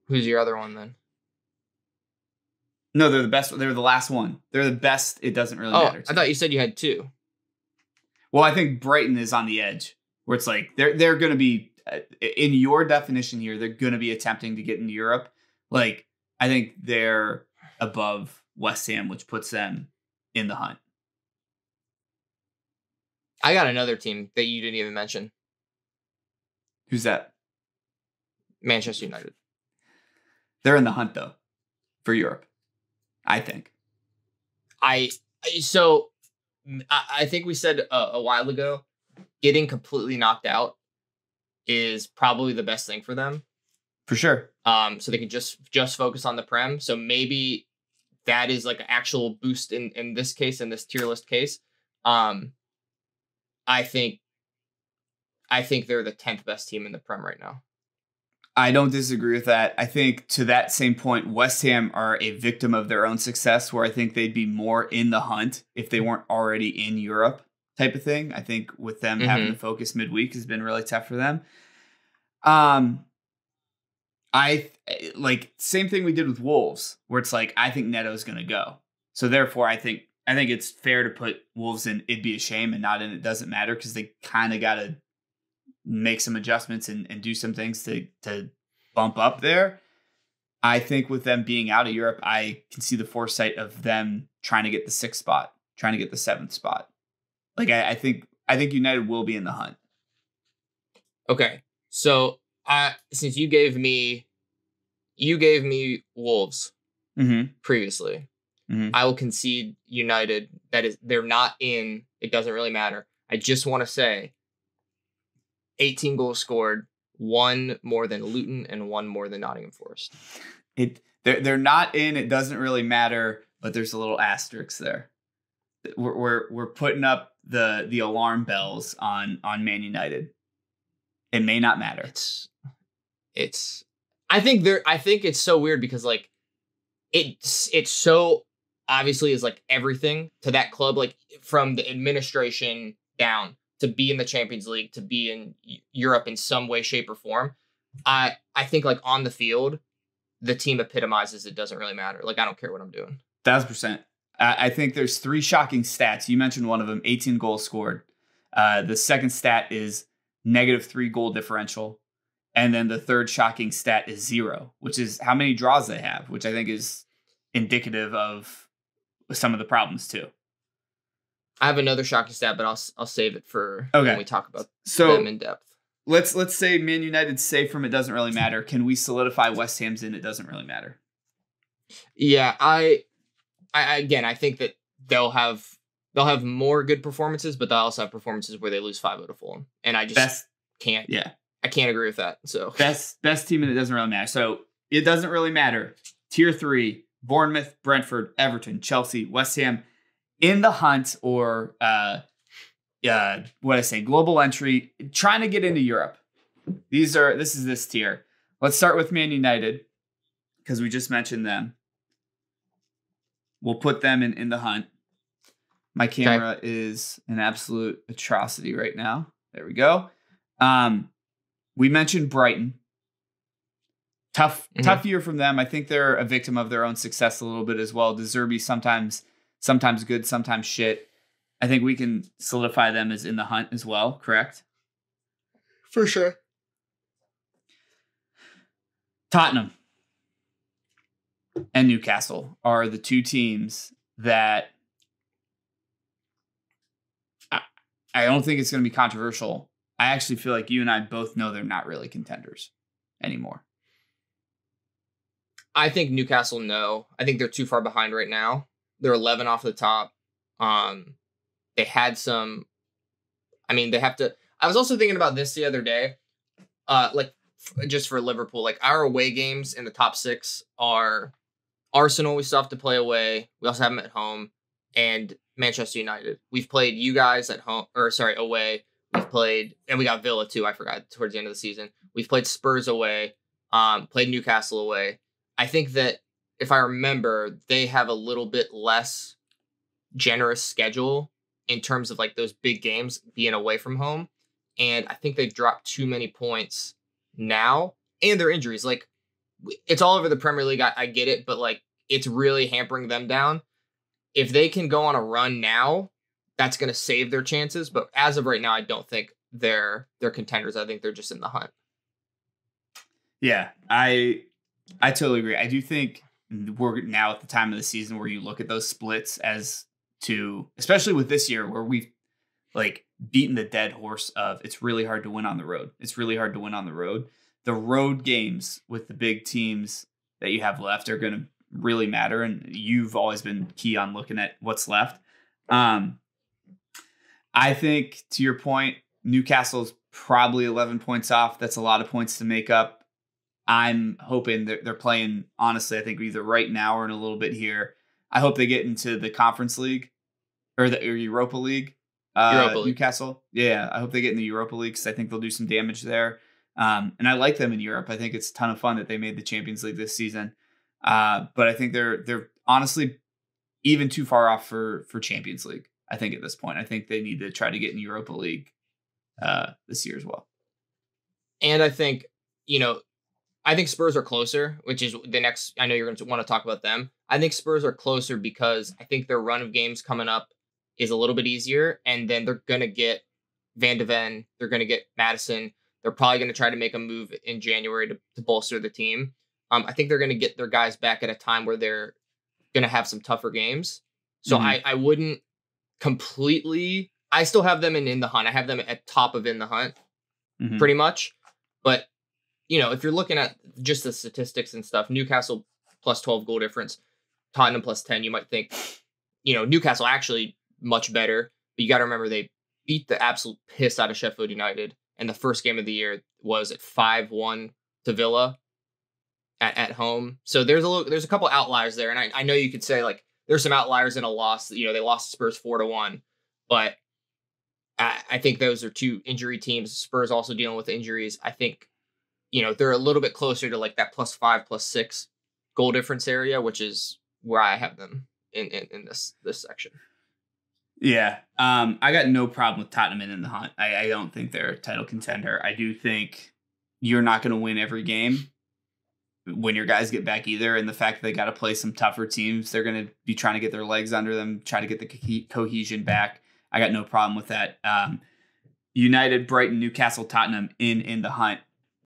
Who's your other one then? No, they're the best. They're the last one. They're the best. It doesn't really matter. I thought you said you had two. Well, I think Brighton is on the edge, where it's like they're going to be, in your definition here, they're going to be attempting to get into Europe. Like, I think they're above West Ham, which puts them in the hunt. I got another team that you didn't even mention. Who's that? Manchester United. They're in the hunt, though, for Europe, I think. I think we said a while ago, getting completely knocked out is probably the best thing for them. For sure. So they can just focus on the Prem. So maybe that is like an actual boost in this case, in this tier list case. I think they're the 10th best team in the Prem right now. I don't disagree with that. I think to that same point, West Ham are a victim of their own success, where I think they'd be more in the hunt if they weren't already in Europe type of thing. I think with them having to focus midweek has been really tough for them. I like same thing we did with Wolves, where it's like, I think Neto's going to go. So therefore I think it's fair to put Wolves in It'd Be a Shame and not in It Doesn't Matter, because they kind of got to make some adjustments and do some things to bump up there. I think with them being out of Europe, I can see the foresight of them trying to get the 6th spot, trying to get the 7th spot. Like, I think United will be in the hunt. Okay. So since you gave me Wolves previously, I will concede United. That is, they're not in It Doesn't Really Matter. I just want to say 18 goals scored, 1 more than Luton and 1 more than Nottingham Forest. They're not in It Doesn't Really Matter, but there's a little asterisk there. We're putting up the alarm bells on Man United. It may not matter. I think it's so weird because like it's so obviously is like everything to that club, like from the administration down, to be in the Champions League, to be in Europe in some way, shape, or form. I think like on the field, the team epitomizes It Doesn't Really Matter. Like, I don't care what I'm doing. 1,000%. I think there's 3 shocking stats. You mentioned one of them, 18 goals scored. The second stat is -3 goal differential. And then the third shocking stat is 0, which is how many draws they have, which I think is indicative of some of the problems too. I have another shocking stat, but I'll save it for when we talk about them in depth. Let's say Man United's safe from It Doesn't Really Matter. Can we solidify West Ham's in It Doesn't Really Matter? Yeah, I think that they'll have more good performances, but they'll also have performances where they lose 5-0 to Fulham, and I just can't. Yeah, I can't agree with that. So best team in It Doesn't Really Matter. So It Doesn't Really Matter. Tier 3: Bournemouth, Brentford, Everton, Chelsea, West Ham. In the hunt, or global entry, trying to get into Europe. This is this tier. Let's start with Man United, because we just mentioned them. We'll put them in the hunt. My camera is an absolute atrocity right now. There we go. We mentioned Brighton. Tough year from them. I think they're a victim of their own success a little bit as well. De Zerbi sometimes good, sometimes shit. I think we can solidify them as in the hunt as well, correct? For sure. Tottenham and Newcastle are the 2 teams that I don't think it's going to be controversial. I actually feel like you and I both know they're not really contenders anymore. I think Newcastle, no. I think they're too far behind right now. They're 11 off the top. They had some. I mean, they have to. I was also thinking about this the other day. Just for Liverpool, like our away games in the top 6 are Arsenal. We still have to play away. We also have them at home, and Manchester United. We've played you guys at home, away. We've played, and we got Villa too. I forgot towards the end of the season. We've played Spurs away. Played Newcastle away. I think that, if I remember, they have a little bit less generous schedule in terms of like those big games being away from home. And I think they've dropped too many points now, and their injuries. Like, it's all over the Premier League. I get it, but like it's really hampering them down. If they can go on a run now, that's going to save their chances. But as of right now, I don't think they're contenders. I think they're just in the hunt. Yeah, I totally agree. I do think we're now at the time of the season where you look at those splits as to, especially with this year where we've like beaten the dead horse of it's really hard to win on the road. It's really hard to win on the road. The road games with the big teams that you have left are going to really matter. And you've always been key on looking at what's left. I think to your point, Newcastle's probably 11 points off. That's a lot of points to make up. I'm hoping that they're playing, honestly, I think either right now or in a little bit here. I hope they get into the Conference League or Europa League. Europa League. Newcastle. Yeah, I hope they get in the Europa League because I think they'll do some damage there. And I like them in Europe. I think it's a ton of fun that they made the Champions League this season. But I think they're honestly even too far off for Champions League. I think at this point, I think they need to try to get in Europa League this year as well. And I think, I think Spurs are closer, which is the next. I know you're going to want to talk about them. I think Spurs are closer because I think their run of games coming up is a little bit easier. And then they're going to get Van de Ven. They're going to get Madison. They're probably going to try to make a move in January to bolster the team. I think they're going to get their guys back at a time where they're going to have some tougher games. So I wouldn't completely. I still have them in the hunt. I have them at top of in the hunt, pretty much. But if you're looking at just the statistics and stuff, Newcastle plus 12 goal difference, Tottenham plus 10, you might think, Newcastle actually much better. But you got to remember they beat the absolute piss out of Sheffield United. And the first game of the year was at 5-1 to Villa at home. So there's a couple outliers there. And I know you could say like there's some outliers in a loss. They lost Spurs 4-1. But I think those are two injury teams. Spurs also dealing with injuries. I think they're a little bit closer to like that +5, +6 goal difference area, which is where I have them in this section. Yeah. I got no problem with Tottenham in the hunt. I don't think they're a title contender. I do think you're not going to win every game when your guys get back either. And the fact that they got to play some tougher teams, they're going to be trying to get their legs under them, try to get the cohesion back. I got no problem with that. United, Brighton, Newcastle, Tottenham in the hunt.